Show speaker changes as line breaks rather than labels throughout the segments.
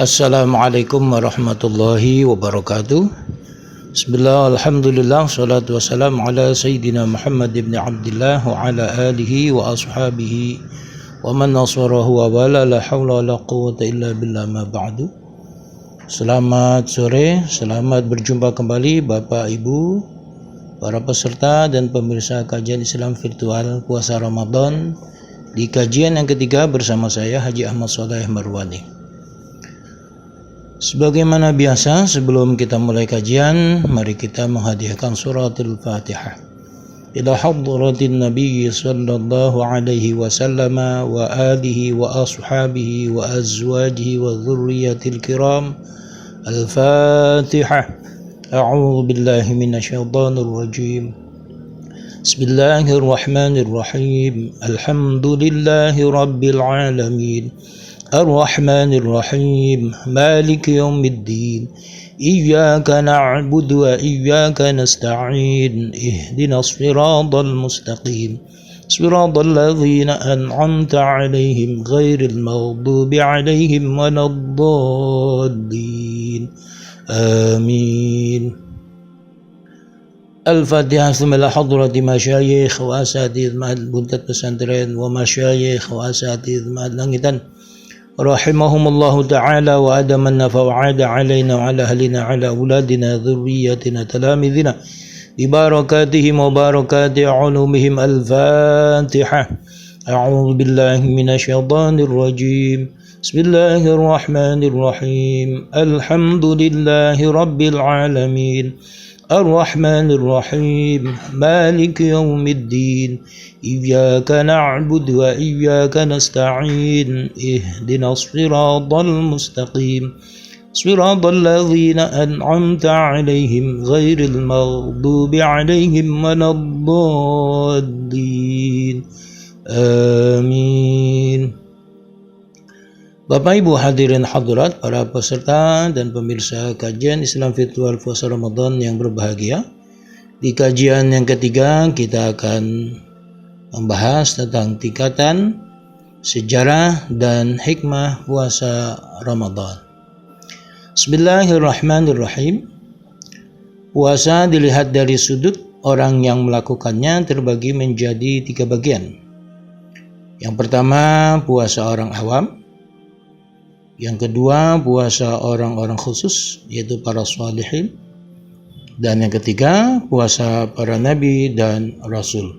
Assalamualaikum warahmatullahi wabarakatuh. Bismillah, alhamdulillah, salatu wassalam ala Sayyidina Muhammad ibn Abdullah wa ala alihi wa ashabihi wa man nasarahu wa wala la hawla wa la quwwata illa billah ma ba'du. Selamat sore, selamat berjumpa kembali Bapak Ibu, para peserta dan pemirsa kajian Islam virtual puasa Ramadan di kajian yang ketiga bersama saya Haji Ahmad Shaleh Marwani. Sebagaimana biasa, sebelum kita mulai kajian, mari kita menghadiahkan suratul Fatihah ila hadratin Nabi sallallahu alaihi wasallam wa alihi wa ashabihi wa azwajihi wa dhurriyyatil kiram. Al-Fatihah. A'udzu billahi minasyaitonir rajim. Bismillahirrahmanirrahim. Alhamdulillahi rabbil alamin. الرحمن الرحيم مالك يوم الدين إياك نعبد وإياك نستعين اهدنا الصراط المستقيم صراط الذين أنعمت عليهم غير المغضوب عليهم ولا الضالين آمين. Al-Fatihah. Bismillah hadrati masyayikh wa asatidz ma'al buntat pesantren wa masyayikh wa asatidz ma'al langitan rahimahumullahu ta'ala wa adamanna fa'ada alaina wa ala ahlina ala auladina dhurriyyatina talamidina bibarakatihim wa barakati ulumihim. Al-Fatihah. A'udzu billahi minasyaitonir rajim. Bismillahirrahmanirrahim. Alhamdulillahi rabbil alamin. Ar-Rahmanir Rahim. Maliki yaumiddin. Iyyaka na'budu wa iyyaka nasta'in. Ihdinas siratal mustaqim. Siratal ladzina an'amta 'alaihim ghairil maghdubi 'alaihim waladdallin. Amin. Bapak Ibu hadirin hadirat, para peserta dan pemirsa kajian Islam virtual puasa Ramadan yang berbahagia. Di kajian yang ketiga kita akan membahas tentang tingkatan, sejarah dan hikmah puasa Ramadan. Bismillahirrahmanirrahim. Puasa dilihat dari sudut orang yang melakukannya terbagi menjadi 3 bagian. Yang pertama, puasa orang awam. Yang kedua, puasa orang-orang khusus, yaitu para sholihin. Dan yang ketiga, puasa para nabi dan rasul.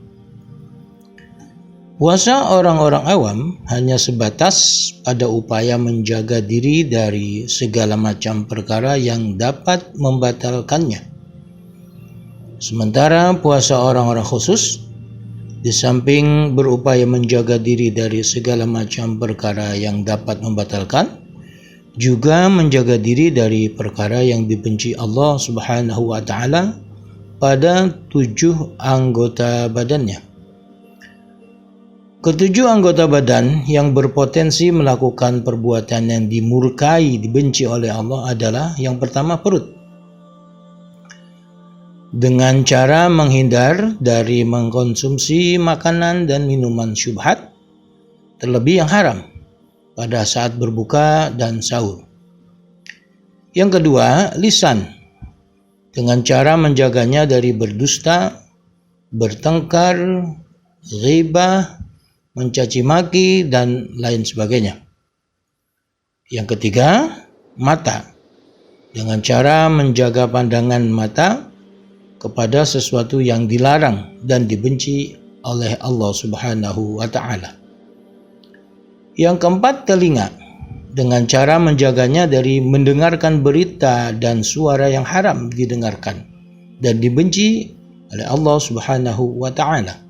Puasa orang-orang awam hanya sebatas pada upaya menjaga diri dari segala macam perkara yang dapat membatalkannya. Sementara puasa orang-orang khusus, di samping berupaya menjaga diri dari segala macam perkara yang dapat membatalkan, juga menjaga diri dari perkara yang dibenci Allah Subhanahu wa ta'ala pada 7 anggota badannya. Ketujuh anggota badan yang berpotensi melakukan perbuatan yang dimurkai, dibenci oleh Allah adalah yang pertama, perut. Dengan cara menghindar dari mengkonsumsi makanan dan minuman syubhat, terlebih yang haram, pada saat berbuka dan sahur. Yang kedua, lisan. Dengan cara menjaganya dari berdusta, bertengkar, ghibah, mencaci maki, dan lain sebagainya. Yang ketiga, mata. Dengan cara menjaga pandangan mata kepada sesuatu yang dilarang dan dibenci oleh Allah Subhanahu wa ta'ala. Yang keempat, telinga. Dengan cara menjaganya dari mendengarkan berita dan suara yang haram didengarkan dan dibenci oleh Allah Subhanahu wa ta'ala.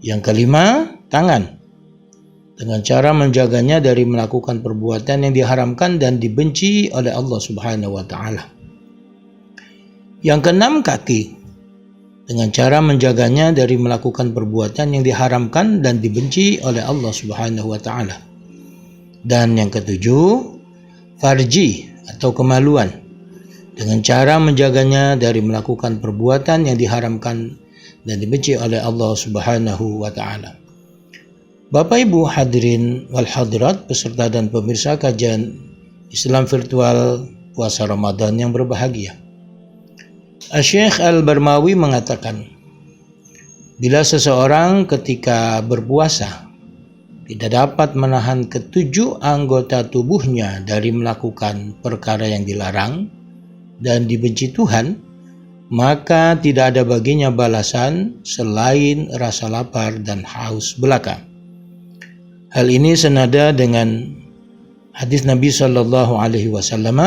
Yang kelima, tangan. Dengan cara menjaganya dari melakukan perbuatan yang diharamkan dan dibenci oleh Allah Subhanahu wa ta'ala. Yang keenam, kaki. Dengan cara menjaganya dari melakukan perbuatan yang diharamkan dan dibenci oleh Allah Subhanahu wa ta'ala. Dan yang ketujuh, farji atau kemaluan. Dengan cara menjaganya dari melakukan perbuatan yang diharamkan dan dibenci oleh Allah Subhanahu wa ta'ala. Bapak Ibu hadirin wal hadirat, peserta dan pemirsa kajian Islam virtual puasa Ramadan yang berbahagia. Syekh Al-Barmawi mengatakan, bila seseorang ketika berpuasa tidak dapat menahan ketujuh anggota tubuhnya dari melakukan perkara yang dilarang dan dibenci Tuhan, maka tidak ada baginya balasan selain rasa lapar dan haus belaka. Hal ini senada dengan hadis Nabi sallallahu alaihi wasallam,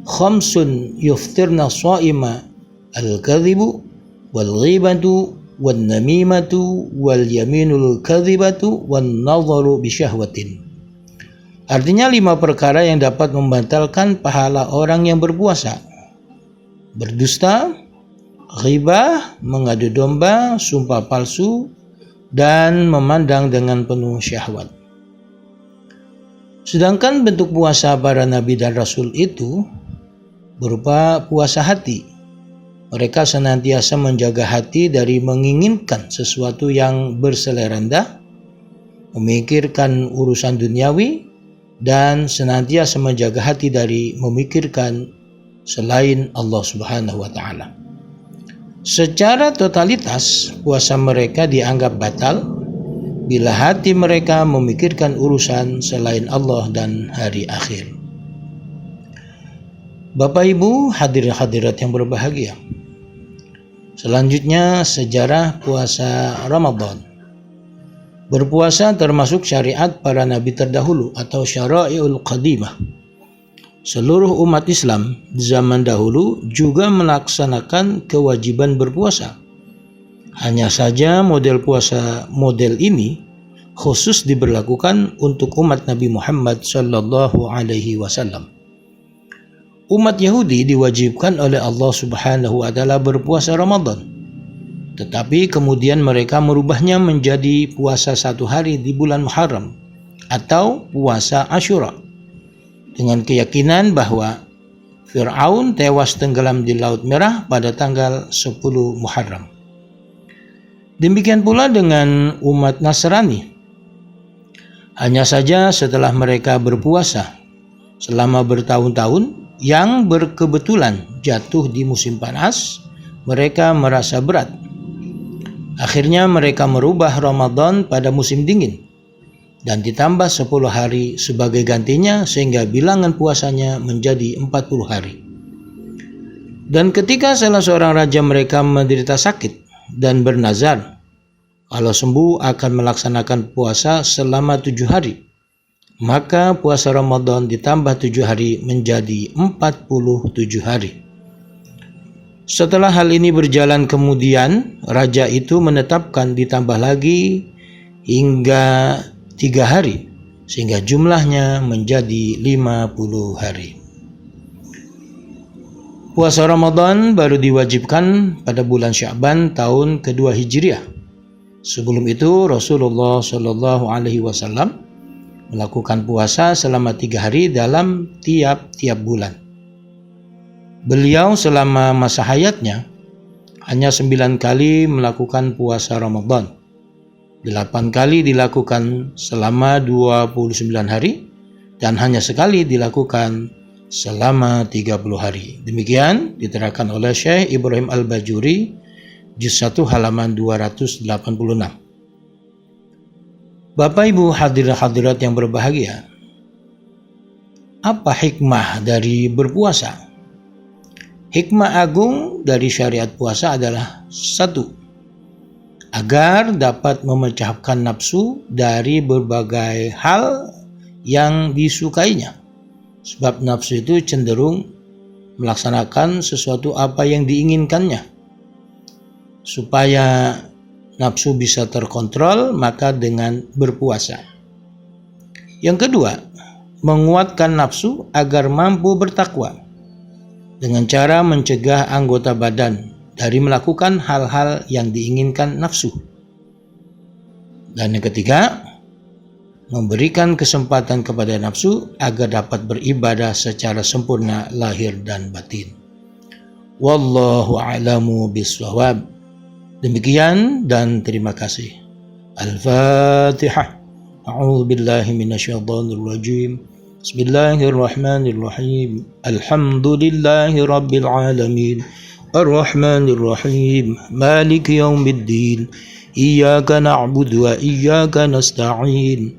khamsun yuftirna shaima al-kadhibu wal ghibatu wan namimatu wal yaminul kadhibatu wan nadharu bi syahwatin. Artinya 5 perkara yang dapat membatalkan pahala orang yang berpuasa: berdusta, ghibah, mengadu domba, sumpah palsu, dan memandang dengan penuh syahwat. Sedangkan bentuk puasa para nabi dan rasul itu berupa puasa hati. Mereka senantiasa menjaga hati dari menginginkan sesuatu yang berselera rendah, memikirkan urusan duniawi, dan senantiasa menjaga hati dari memikirkan selain Allah Subhanahu wa Ta'ala. Secara totalitas, puasa mereka dianggap batal bila hati mereka memikirkan urusan selain Allah dan hari akhir. Bapak Ibu hadirin-hadirat yang berbahagia, selanjutnya sejarah puasa Ramadan. Berpuasa termasuk syariat para nabi terdahulu atau syara'iul qadimah. Seluruh umat Islam di zaman dahulu juga melaksanakan kewajiban berpuasa. Hanya saja model puasa model ini khusus diberlakukan untuk umat Nabi Muhammad sallallahu alaihi wasallam. Umat Yahudi diwajibkan oleh Allah Subhanahu wa Ta'ala berpuasa Ramadan, tetapi kemudian mereka merubahnya menjadi puasa 1 hari di bulan Muharram atau puasa Asyura, dengan keyakinan bahwa Fir'aun tewas tenggelam di Laut Merah pada tanggal 10 Muharram. Demikian pula dengan umat Nasrani. Hanya saja setelah mereka berpuasa selama bertahun-tahun yang berkebetulan jatuh di musim panas, mereka merasa berat. Akhirnya mereka merubah Ramadan pada musim dingin dan ditambah 10 hari sebagai gantinya, sehingga bilangan puasanya menjadi 40 hari. Dan ketika salah seorang raja mereka menderita sakit dan bernazar kalau sembuh akan melaksanakan puasa selama 7 hari, maka puasa Ramadan ditambah 7 hari menjadi 47 hari. Setelah hal ini berjalan kemudian, raja itu menetapkan ditambah lagi hingga 3 hari, sehingga jumlahnya menjadi 50 hari. Puasa Ramadan baru diwajibkan pada bulan Sya'ban tahun kedua Hijriah. Sebelum itu Rasulullah Shallallahu Alaihi Wasallam melakukan puasa selama 3 hari dalam tiap-tiap bulan. Beliau selama masa hayatnya hanya 9 kali melakukan puasa Ramadan. 8 kali dilakukan selama 29 hari dan hanya sekali dilakukan selama 30 hari. Demikian diterangkan oleh Syekh Ibrahim Al-Bajuri, juz 1 halaman 286. Bapak Ibu hadirat yang berbahagia, apa hikmah dari berpuasa? Hikmah agung dari syariat puasa adalah 1. Agar dapat memecahkan nafsu dari berbagai hal yang disukainya. Sebab nafsu itu cenderung melaksanakan sesuatu apa yang diinginkannya. Supaya nafsu bisa terkontrol, maka dengan berpuasa. Yang kedua, menguatkan nafsu agar mampu bertakwa dengan cara mencegah anggota badan dari melakukan hal-hal yang diinginkan nafsu. Dan yang ketiga, memberikan kesempatan kepada nafsu agar dapat beribadah secara sempurna lahir dan batin. Wallahu a'lamu bishawab. Demikian dan terima kasih. Al-Fatihah. A'udzu billahi minasyaitonir rajim. Bismillahirrahmanirrahim. Alhamdulillahi rabbil alamin. Ar-Rahmanir-Rahim. Maliki yaumiddin. Iyyaka na'budu wa iyyaka nasta'in.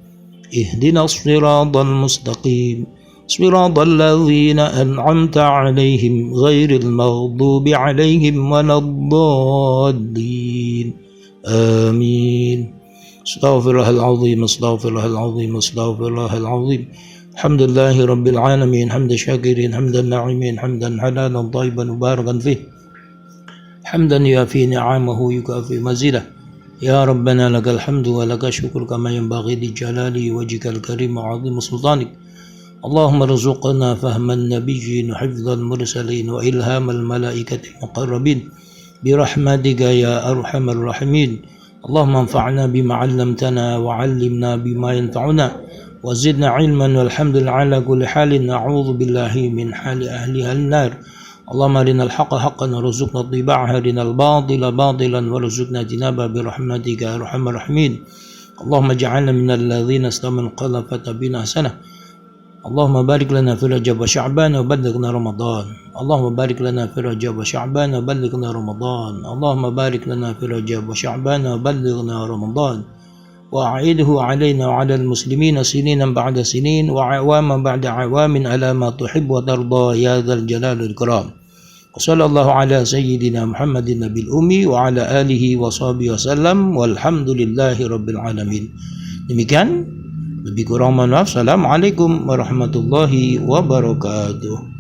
Ihdinas siratal mustaqim. Siratal ladzina an'amta 'alaihim ghairil maghdubi 'alaihim waladdallin. Amin. Astaghfirullahalazim, astaghfirullahalazim, astaghfirullahalazim. Alhamdulillahi rabbil alamin, hamdan syakirin, hamdan na'imin, hamdan halalan thayyiban mubarakan fih. Hamdan yafi ni'amahu yukafi mazidah. Ya Rabbana lakal hamdu wa lakal syukur kama yanbaghi li jalali wajhikal karim wa 'azimi sultanik. Allahumma rzuqna fahman nabiyyin wa hifdzal mursalin wa ilhamal malaikati muqarrabin birahmatika ya arhamar rahimin. Allahumma anfa'na bima 'allamtana wa 'allimna bima yanfa'una wa zidna 'ilman walhamdulillahi ala kulli halin. Na'udzu billahi min hali ahliha an-nar. Allahumma arinal haqqa haqqan warzuqna ittiba'aha, arinal batila batilan warzuqna ijtinaba birahmatika ya arhamar rahimin. Allahumma ij'alna minal ladzina istama'u al-qawla fattabi'na ahsanah. Allahumma barik lana fi Rajab wa Sya'ban wa ballighna Ramadan. Allahumma barik lana fi Rajab wa Sya'ban wa ballighna Ramadan. Allahumma barik lana fi Rajab wa Sya'ban wa ballighna Ramadan. Wa a'idhu 'alaina wa 'alal muslimina sininan ba'da sinin wa 'awaman ba'da 'awamin ala ma tuhibbu wa tarda ya dzal jalali wal ikram. Wa sallallahu ala sayyidina Muhammadin nabil ummi wa ala alihi wa sahbihi wasallam walhamdulillahi rabbil alamin. Demikian, lebih kurang mohon maaf. Assalamualaikum warahmatullahi wabarakatuh.